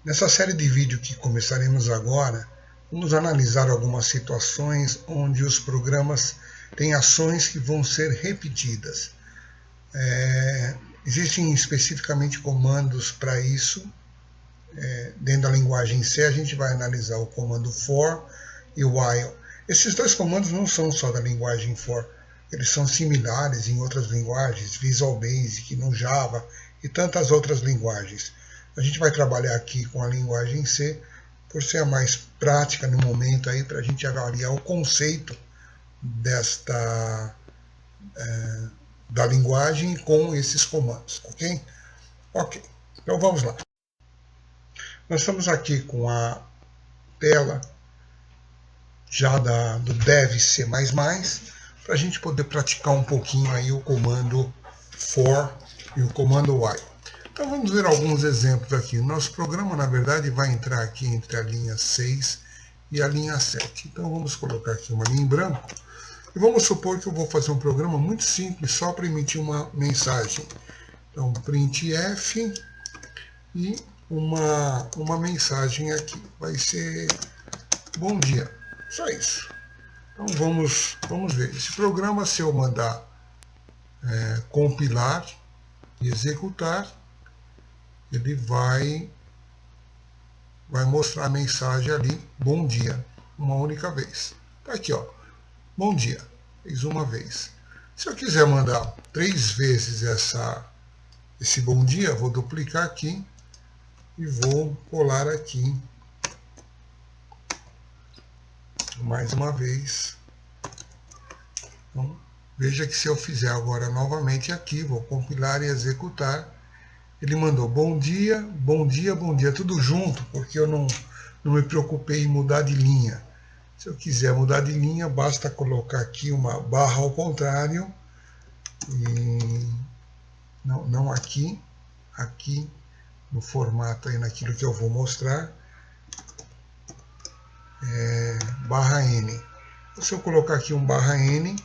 Nessa série de vídeo que começaremos agora, vamos analisar algumas situações onde os programas têm ações que vão ser repetidas. Existem especificamente comandos para isso. Dentro da linguagem C, a gente vai analisar o comando for e o while. Esses dois comandos não são só da linguagem for, eles são similares em outras linguagens, Visual Basic, no Java e tantas outras linguagens. A gente vai trabalhar aqui com a linguagem C, por ser a mais prática no momento aí, para a gente avaliar o conceito da linguagem com esses comandos, ok? Ok, então vamos lá. Nós estamos aqui com a tela já do Dev C++, para a gente poder praticar um pouquinho aí o comando for e o comando while. Então vamos ver alguns exemplos aqui. O nosso programa, na verdade, vai entrar aqui entre a linha 6 e a linha 7. Então vamos colocar aqui uma linha em branco. E vamos supor que eu vou fazer um programa muito simples, só para emitir uma mensagem. Então printf e uma mensagem aqui. Vai ser bom dia. Só isso. Então vamos ver. Esse programa, se eu mandar compilar e executar, ele vai mostrar a mensagem ali, bom dia, uma única vez. Tá aqui, ó, bom dia, fez uma vez. Se eu quiser mandar 3 vezes esse bom dia, vou duplicar aqui e vou colar aqui mais uma vez. Então, veja que se eu fizer agora novamente aqui, vou compilar e executar, ele mandou bom dia, bom dia, bom dia, tudo junto, porque eu não me preocupei em mudar de linha. Se eu quiser mudar de linha, basta colocar aqui uma barra ao contrário, e não aqui, aqui no formato aí naquilo que eu vou mostrar, barra N. Se eu colocar aqui um barra N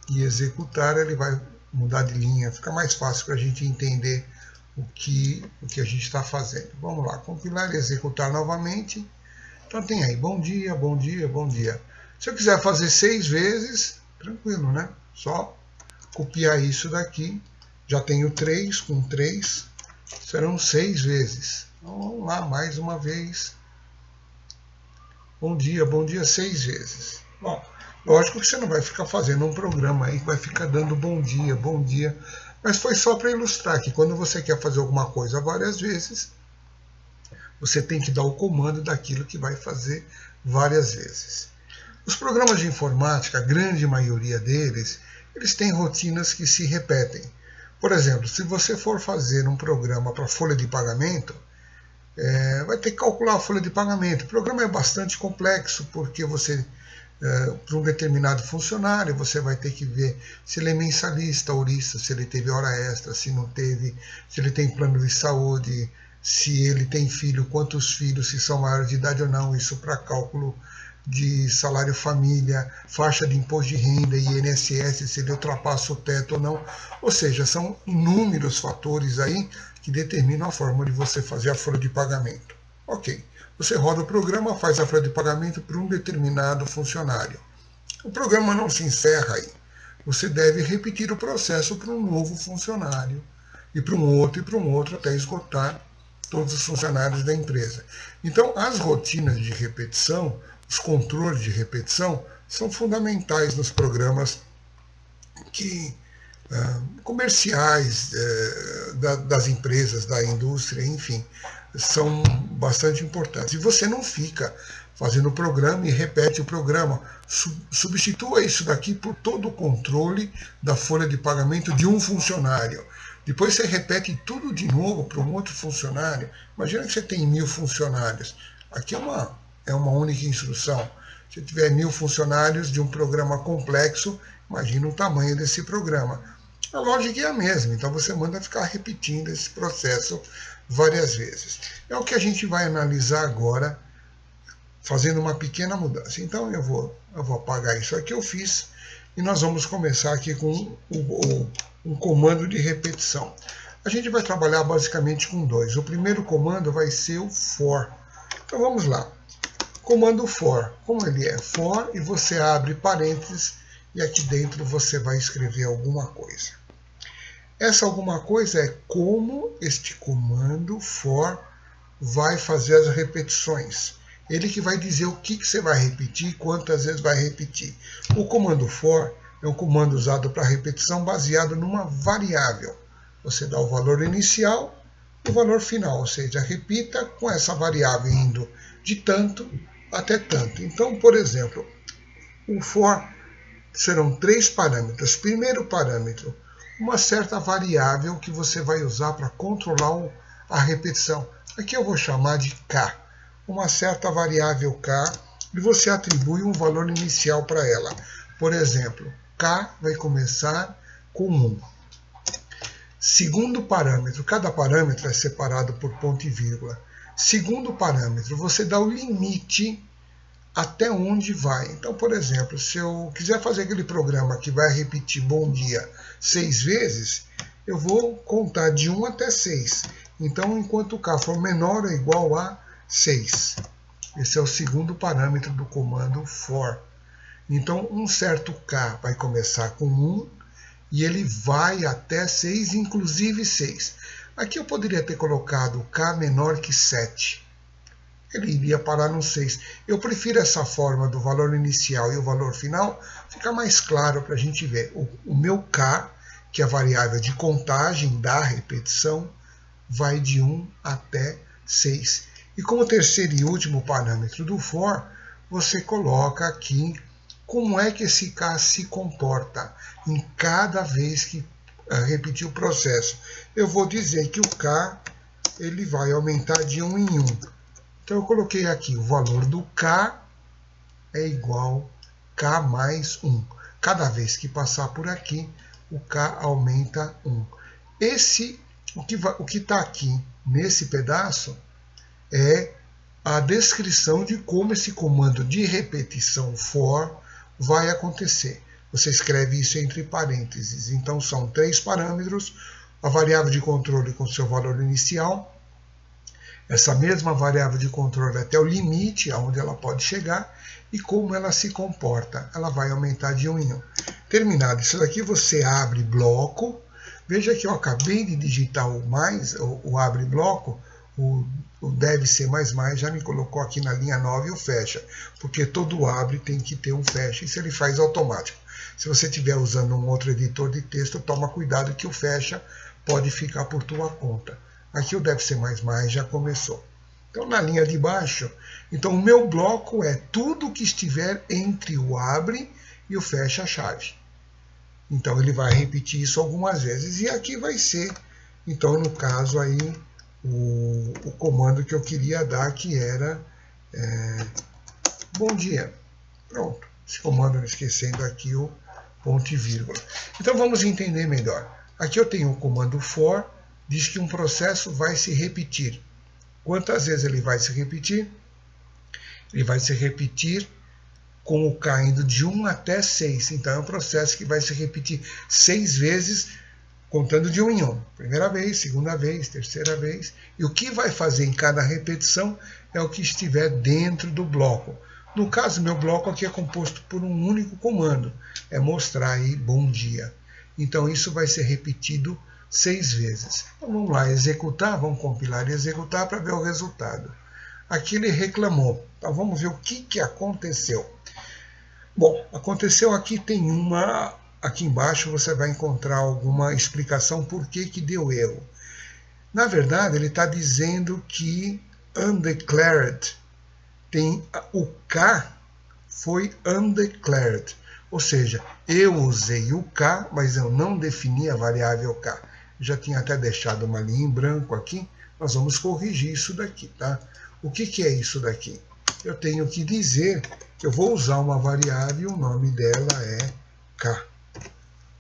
e executar, ele vai mudar de linha, fica mais fácil para a gente entender o que a gente está fazendo. Vamos lá, compilar e executar novamente. Então tem aí, bom dia, bom dia, bom dia. Se eu quiser fazer 6 vezes, tranquilo, né? Só copiar isso daqui. Já tenho 3, com 3 serão 6 vezes. Então vamos lá, mais uma vez. Bom dia, 6 vezes. Bom, lógico que você não vai ficar fazendo um programa aí que vai ficar dando bom dia, mas foi só para ilustrar que quando você quer fazer alguma coisa várias vezes, você tem que dar o comando daquilo que vai fazer várias vezes. Os programas de informática, a grande maioria deles, eles têm rotinas que se repetem. Por exemplo, se você for fazer um programa para folha de pagamento, vai ter que calcular a folha de pagamento. O programa é bastante complexo, porque você, para um determinado funcionário, você vai ter que ver se ele é mensalista, aurista, se ele teve hora extra, se não teve, se ele tem plano de saúde, se ele tem filho, quantos filhos, se são maiores de idade ou não, isso para cálculo de salário família, faixa de imposto de renda, INSS, se ele ultrapassa o teto ou não. Ou seja, são inúmeros fatores aí que determinam a forma de você fazer a folha de pagamento. Ok, você roda o programa, faz a folha de pagamento para um determinado funcionário. O programa não se encerra aí. Você deve repetir o processo para um novo funcionário, e para um outro, até esgotar todos os funcionários da empresa. Então, as rotinas de repetição, os controles de repetição, são fundamentais nos programas comerciais das empresas, da indústria, enfim, são bastante importantes. E você não fica fazendo o programa e repete o programa. Substitua isso daqui por todo o controle da folha de pagamento de um funcionário. Depois você repete tudo de novo para um outro funcionário. Imagina que você tem 1000 funcionários. Aqui é uma única instrução. Se tiver 1000 funcionários de um programa complexo, imagina o tamanho desse programa. A lógica é a mesma, então você manda ficar repetindo esse processo várias vezes. É o que a gente vai analisar agora, fazendo uma pequena mudança. Então eu vou apagar isso aqui que eu fiz, e nós vamos começar aqui com um comando de repetição. A gente vai trabalhar basicamente com dois. O primeiro comando vai ser o for. Então vamos lá. Comando for. Como ele é for, e você abre parênteses, e aqui dentro você vai escrever alguma coisa. Essa alguma coisa é como este comando for vai fazer as repetições. Ele que vai dizer o que você vai repetir e quantas vezes vai repetir. O comando for é um comando usado para repetição baseado numa variável. Você dá o valor inicial e o valor final, ou seja, repita com essa variável indo de tanto até tanto. Então, por exemplo, o for serão 3 parâmetros. Primeiro parâmetro, uma certa variável que você vai usar para controlar a repetição. Aqui eu vou chamar de k. Uma certa variável k, e você atribui um valor inicial para ela. Por exemplo, k vai começar com 1. Segundo parâmetro, cada parâmetro é separado por ponto e vírgula. Segundo parâmetro, você dá o limite até onde vai. Então, por exemplo, se eu quiser fazer aquele programa que vai repetir bom dia 6 vezes, eu vou contar de 1 até 6. Então, enquanto k for menor ou igual a 6. Esse é o segundo parâmetro do comando for. Então, um certo k vai começar com 1 e ele vai até 6, inclusive 6. Aqui eu poderia ter colocado k menor que 7. Ele iria parar no 6. Eu prefiro essa forma do valor inicial e o valor final, fica mais claro para a gente ver. O meu k, que é a variável de contagem da repetição, vai de 1 até 6. E como terceiro e último parâmetro do for, você coloca aqui como é que esse k se comporta em cada vez que repetir o processo. Eu vou dizer que o k ele vai aumentar de 1 em 1. Então eu coloquei aqui o valor do k é igual a k mais 1. Cada vez que passar por aqui, o k aumenta 1. O que está aqui nesse pedaço é a descrição de como esse comando de repetição for vai acontecer. Você escreve isso entre parênteses. Então são 3 parâmetros, a variável de controle com seu valor inicial, essa mesma variável de controle até o limite aonde ela pode chegar e como ela se comporta. Ela vai aumentar de 1 em 1. Terminado isso daqui, você abre bloco. Veja que eu acabei de digitar o abre bloco, o deve ser mais já me colocou aqui na linha 9 o fecha, porque todo abre tem que ter um fecha, isso ele faz automático. Se você estiver usando um outro editor de texto, toma cuidado que o fecha pode ficar por tua conta. Aqui o deve ser mais já começou. Então na linha de baixo, então o meu bloco é tudo que estiver entre o abre e o fecha chave. Então ele vai repetir isso algumas vezes e aqui vai ser, então no caso aí, o comando que eu queria dar, que era bom dia. Pronto, esse comando, esquecendo aqui o ponto e vírgula. Então vamos entender melhor. Aqui eu tenho o comando for, diz que um processo vai se repetir. Quantas vezes ele vai se repetir? Ele vai se repetir com o k indo de 1 até 6. Então é um processo que vai se repetir 6 vezes, contando de 1 em 1. Primeira vez, segunda vez, terceira vez. E o que vai fazer em cada repetição é o que estiver dentro do bloco. No caso, meu bloco aqui é composto por um único comando. É mostrar aí bom dia. Então isso vai ser repetido 6 vezes. Então vamos lá, executar, vamos compilar e executar para ver o resultado. Aqui ele reclamou. Então vamos ver o que aconteceu. Bom, aconteceu aqui, tem uma... Aqui embaixo você vai encontrar alguma explicação por que deu erro. Na verdade, ele está dizendo que undeclared, o k foi undeclared. Ou seja, eu usei o k, mas eu não defini a variável k. Já tinha até deixado uma linha em branco aqui. Nós vamos corrigir isso daqui, tá? O que é isso daqui? Eu tenho que dizer que eu vou usar uma variável, o nome dela é k.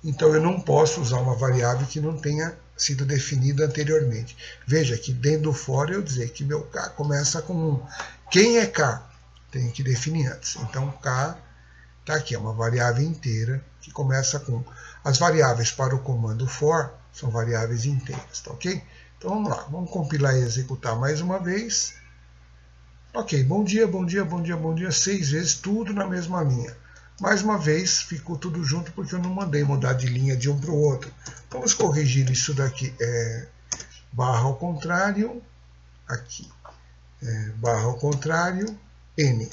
Então eu não posso usar uma variável que não tenha sido definida anteriormente. Veja que dentro do for eu dizer que meu k começa com 1. Quem é k? Tenho que definir antes. Então k está aqui, é uma variável inteira que começa com... As variáveis para o comando for são variáveis inteiras, tá ok? Então vamos lá, vamos compilar e executar mais uma vez. Ok, bom dia, bom dia, bom dia, bom dia, 6 vezes, tudo na mesma linha. Mais uma vez, ficou tudo junto porque eu não mandei mudar de linha de um para o outro. Vamos corrigir isso daqui. Barra ao contrário, aqui. Barra ao contrário, N.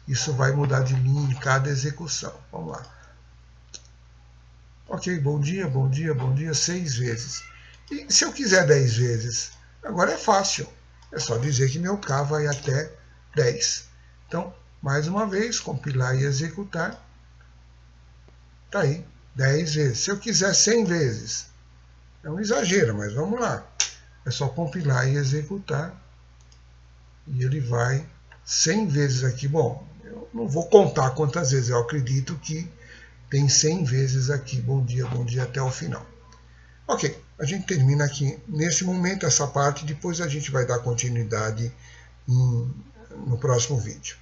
Isso vai mudar de linha em cada execução. Vamos lá. Ok, bom dia, bom dia, bom dia, 6 vezes. E se eu quiser 10 vezes? Agora é fácil. É só dizer que meu K vai até 10. Então, mais uma vez, compilar e executar. Está aí, 10 vezes. Se eu quiser 100 vezes, é um exagero, mas vamos lá. É só compilar e executar. E ele vai 100 vezes aqui. Bom, eu não vou contar quantas vezes, eu acredito que tem 100 vezes aqui. Bom dia até o final. Ok, a gente termina aqui nesse momento essa parte, depois a gente vai dar continuidade no próximo vídeo.